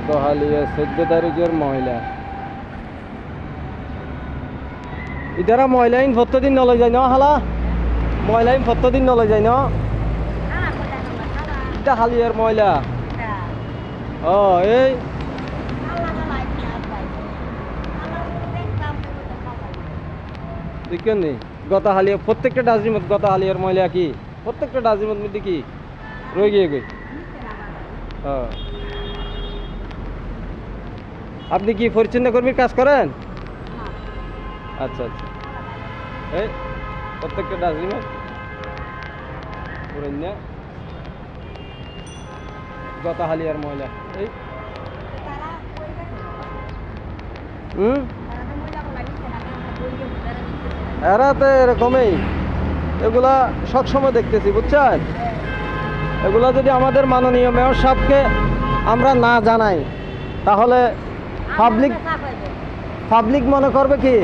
গতহালিয়া 14 তারিখের ময়লা ইদারা ময়লাইন প্রত্যেকদিন নলে যায় না হালা ময়লাইন প্রত্যেকদিন নলে যায় না এটা হালিয়ার ময়লা ও এই দেখেন নি গত হালিয়া প্রত্যেকটা ডাস্টবিন গত হালিয়ার ময়লা কি প্রত্যেকটা ডাস্টবিনের মধ্যে কি রয়ে গিয়ে গই হ্যাঁ আপনি কি পরিচ্ছন্ন কর্মীর কাজ করেন আচ্ছা আচ্ছা এই প্রত্যেকটা ডাস্টবিনে পুরো গত হালিয়ার ময়লা এই এরা তো এরকমই এগুলা সবসময় দেখতেছি বুঝছেন এগুলা যদি আমাদের মাননীয় মেয়র সাহেবকে আমরা না জানাই তাহলে পাবলিক মনে করবে কি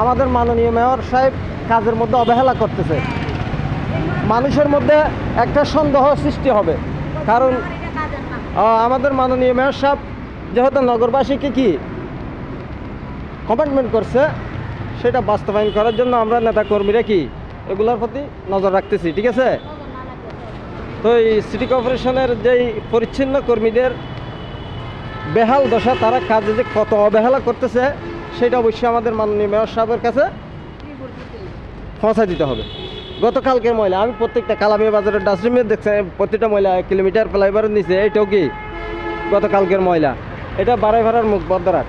আমাদের মাননীয় মেয়র সাহেব কাজের মধ্যে অবহেলা করতেছে মানুষের মধ্যে একটা সন্দেহ সৃষ্টি হবে কারণ আমাদের মাননীয় মেয়র সাহেব যেহেতু নগরবাসীকে কি কমিটমেন্ট করছে সেটা বাস্তবায়ন করার জন্য আমরা নেতা কর্মীরা কি এগুলোর প্রতি নজর রাখতেছি ঠিক আছে তো এই সিটি কর্পোরেশনের যেই পরিচ্ছন্ন কর্মীদের বেহাল দশা তারা কাজে যে কত অবহেলা করতেছে সেটা অবশ্যই আমাদের মাননীয় মেয়র সাহেবের কাছে পৌঁছা দিতে হবে গতকালকের ময়লা আমি প্রত্যেকটা কালামিয়া বাজারের ডাস্টবিনে দেখছি প্রত্যেকটা ময়লা 1 কিলোমিটার ফ্লাইওভারের নিচে এইটাও কি গতকালকের ময়লা এটা বাড়াই ভাড়ার মুখ বদ্ধ রাখ